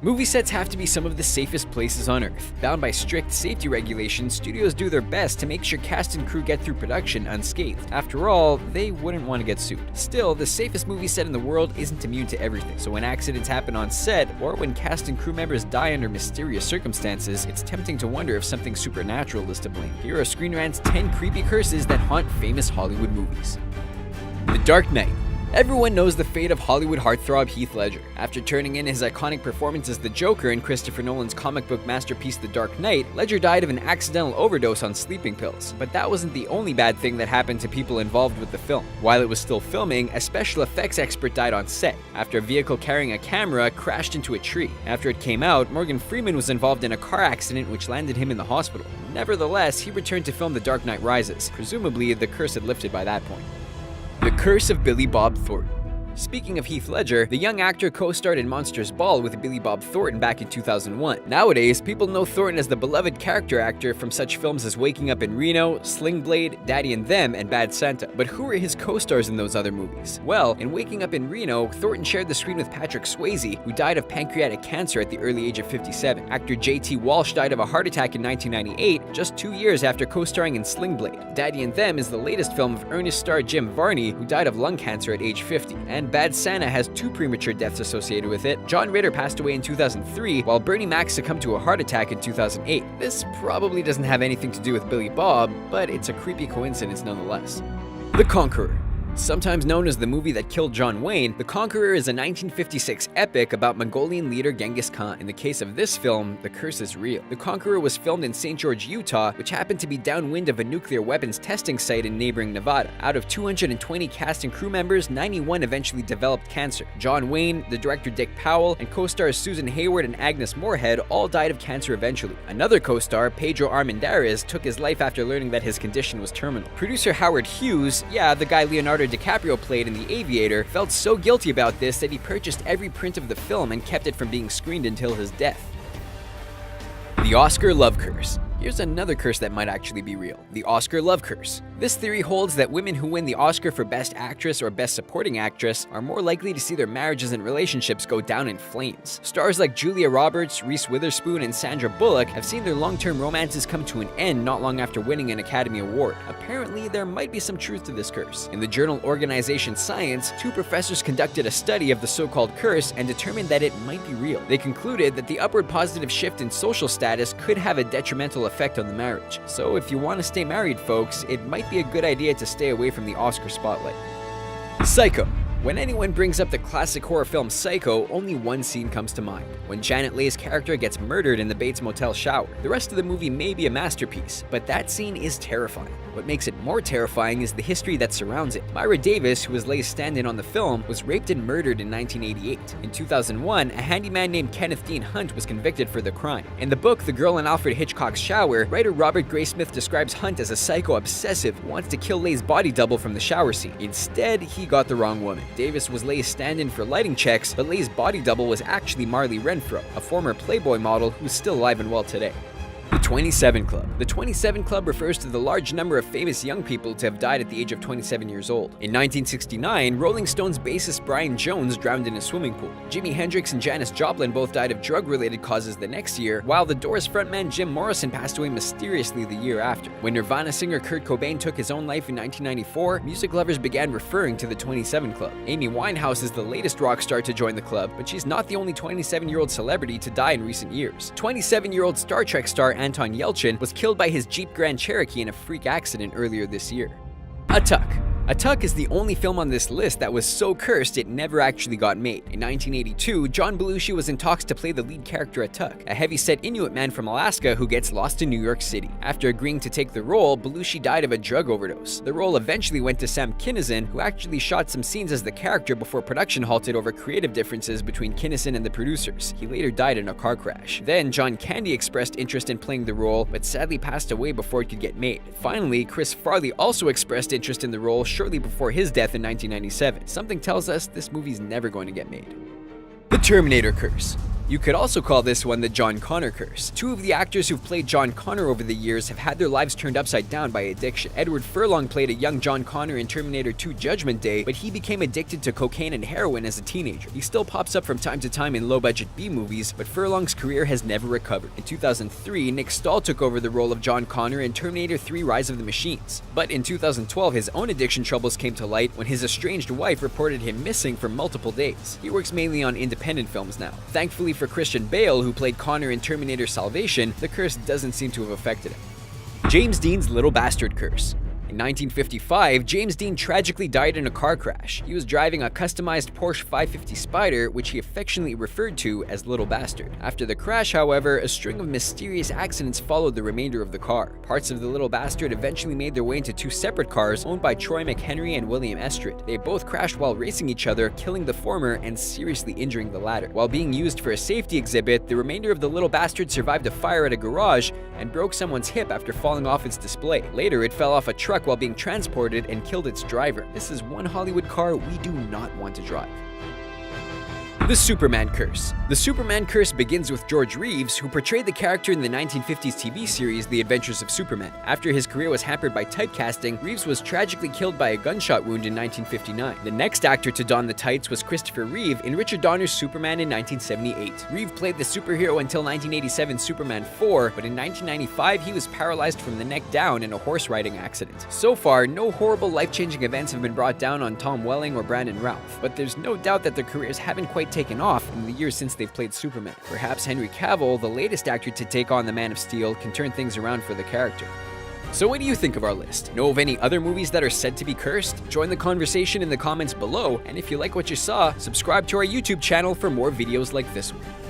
Movie sets have to be some of the safest places on Earth. Bound by strict safety regulations, studios do their best to make sure cast and crew get through production unscathed. After all, they wouldn't want to get sued. Still, the safest movie set in the world isn't immune to everything, so when accidents happen on set, or when cast and crew members die under mysterious circumstances, it's tempting to wonder if something supernatural is to blame. Here are Screen Rant's 10 creepy curses that haunt famous Hollywood movies. The Dark Knight. Everyone knows the fate of Hollywood heartthrob Heath Ledger. After turning in his iconic performance as the Joker in Christopher Nolan's comic book masterpiece The Dark Knight, Ledger died of an accidental overdose on sleeping pills. But that wasn't the only bad thing that happened to people involved with the film. While it was still filming, a special effects expert died on set after a vehicle carrying a camera crashed into a tree. After it came out, Morgan Freeman was involved in a car accident which landed him in the hospital. Nevertheless, he returned to film The Dark Knight Rises. Presumably, the curse had lifted by that point. The Curse of Billy Bob Thornton. Speaking of Heath Ledger, the young actor co-starred in Monsters Ball with Billy Bob Thornton back in 2001. Nowadays, people know Thornton as the beloved character actor from such films as Waking Up in Reno, Sling Blade, Daddy and Them, and Bad Santa. But who were his co-stars in those other movies? Well, in Waking Up in Reno, Thornton shared the screen with Patrick Swayze, who died of pancreatic cancer at the early age of 57. Actor J.T. Walsh died of a heart attack in 1998, just 2 years after co-starring in Sling Blade. Daddy and Them is the latest film of Ernest star Jim Varney, who died of lung cancer at age 50. And Bad Santa has 2 premature deaths associated with it. John Ritter passed away in 2003, while Bernie Mac succumbed to a heart attack in 2008. This probably doesn't have anything to do with Billy Bob, but it's a creepy coincidence nonetheless. The Conqueror. Sometimes known as the movie that killed John Wayne, The Conqueror is a 1956 epic about Mongolian leader Genghis Khan. In the case of this film, the curse is real. The Conqueror was filmed in St. George, Utah, which happened to be downwind of a nuclear weapons testing site in neighboring Nevada. Out of 220 cast and crew members, 91 eventually developed cancer. John Wayne, the director Dick Powell, and co-stars Susan Hayward and Agnes Moorehead all died of cancer eventually. Another co-star, Pedro Armendariz, took his life after learning that his condition was terminal. Producer Howard Hughes, the guy Leonardo DiCaprio played in The Aviator, felt so guilty about this that he purchased every print of the film and kept it from being screened until his death. The Oscar Love Curse. Here's another curse that might actually be real. The Oscar Love Curse. This theory holds that women who win the Oscar for Best Actress or Best Supporting Actress are more likely to see their marriages and relationships go down in flames. Stars like Julia Roberts, Reese Witherspoon, and Sandra Bullock have seen their long-term romances come to an end not long after winning an Academy Award. Apparently, there might be some truth to this curse. In the journal Organization Science, 2 professors conducted a study of the so-called curse and determined that it might be real. They concluded that the upward positive shift in social status could have a detrimental effect on the marriage. So if you want to stay married, folks, it might be a good idea to stay away from the Oscar spotlight. Psycho. When anyone brings up the classic horror film Psycho, only one scene comes to mind: when Janet Leigh's character gets murdered in the Bates Motel shower. The rest of the movie may be a masterpiece, but that scene is terrifying. What makes it more terrifying is the history that surrounds it. Myra Davis, who was Leigh's stand-in on the film, was raped and murdered in 1988. In 2001, a handyman named Kenneth Dean Hunt was convicted for the crime. In the book The Girl in Alfred Hitchcock's Shower, writer Robert Graysmith describes Hunt as a psycho obsessive who wants to kill Leigh's body double from the shower scene. Instead, he got the wrong woman. Davis was Leigh's stand-in for lighting checks, but Leigh's body double was actually Marley Renfro, a former Playboy model who's still alive and well today. The 27 Club. The 27 Club refers to the large number of famous young people to have died at the age of 27 years old. In 1969, Rolling Stones bassist Brian Jones drowned in a swimming pool. Jimi Hendrix and Janis Joplin both died of drug-related causes the next year, while the Doors frontman Jim Morrison passed away mysteriously the year after. When Nirvana singer Kurt Cobain took his own life in 1994, music lovers began referring to the 27 Club. Amy Winehouse is the latest rock star to join the club, but she's not the only 27-year-old celebrity to die in recent years. 27-year-old Star Trek star Anton Yelchin was killed by his Jeep Grand Cherokee in a freak accident earlier this year. Atuk. Atuk is the only film on this list that was so cursed it never actually got made. In 1982, John Belushi was in talks to play the lead character Atuk, a heavy-set Inuit man from Alaska who gets lost in New York City. After agreeing to take the role, Belushi died of a drug overdose. The role eventually went to Sam Kinison, who actually shot some scenes as the character before production halted over creative differences between Kinison and the producers. He later died in a car crash. Then John Candy expressed interest in playing the role, but sadly passed away before it could get made. Finally, Chris Farley also expressed interest in the role shortly before his death in 1997. Something tells us this movie's never going to get made. The Terminator Curse. You could also call this one the John Connor curse. Two of the actors who've played John Connor over the years have had their lives turned upside down by addiction. Edward Furlong played a young John Connor in Terminator 2 Judgment Day, but he became addicted to cocaine and heroin as a teenager. He still pops up from time to time in low-budget B-movies, but Furlong's career has never recovered. In 2003, Nick Stahl took over the role of John Connor in Terminator 3 Rise of the Machines. But in 2012, his own addiction troubles came to light when his estranged wife reported him missing for multiple days. He works mainly on independent films now. Thankfully for Christian Bale, who played Connor in Terminator Salvation, the curse doesn't seem to have affected him. James Dean's Little Bastard Curse. In 1955, James Dean tragically died in a car crash. He was driving a customized Porsche 550 Spider, which he affectionately referred to as Little Bastard. After the crash, however, a string of mysterious accidents followed the remainder of the car. Parts of the Little Bastard eventually made their way into two separate cars owned by Troy McHenry and William Estrid. They both crashed while racing each other, killing the former and seriously injuring the latter. While being used for a safety exhibit, the remainder of the Little Bastard survived a fire at a garage and broke someone's hip after falling off its display. Later, it fell off a truck while being transported and killed its driver. This is one Hollywood car we do not want to drive. The Superman Curse. The Superman Curse begins with George Reeves, who portrayed the character in the 1950s TV series The Adventures of Superman. After his career was hampered by typecasting, Reeves was tragically killed by a gunshot wound in 1959. The next actor to don the tights was Christopher Reeve in Richard Donner's Superman in 1978. Reeve played the superhero until 1987's Superman 4, but in 1995 he was paralyzed from the neck down in a horse riding accident. So far, no horrible life-changing events have been brought down on Tom Welling or Brandon Routh, but there's no doubt that their careers haven't quite taken off in the years since they've played Superman. Perhaps Henry Cavill, the latest actor to take on the Man of Steel, can turn things around for the character. So what do you think of our list? Know of any other movies that are said to be cursed? Join the conversation in the comments below, and if you like what you saw, subscribe to our YouTube channel for more videos like this one.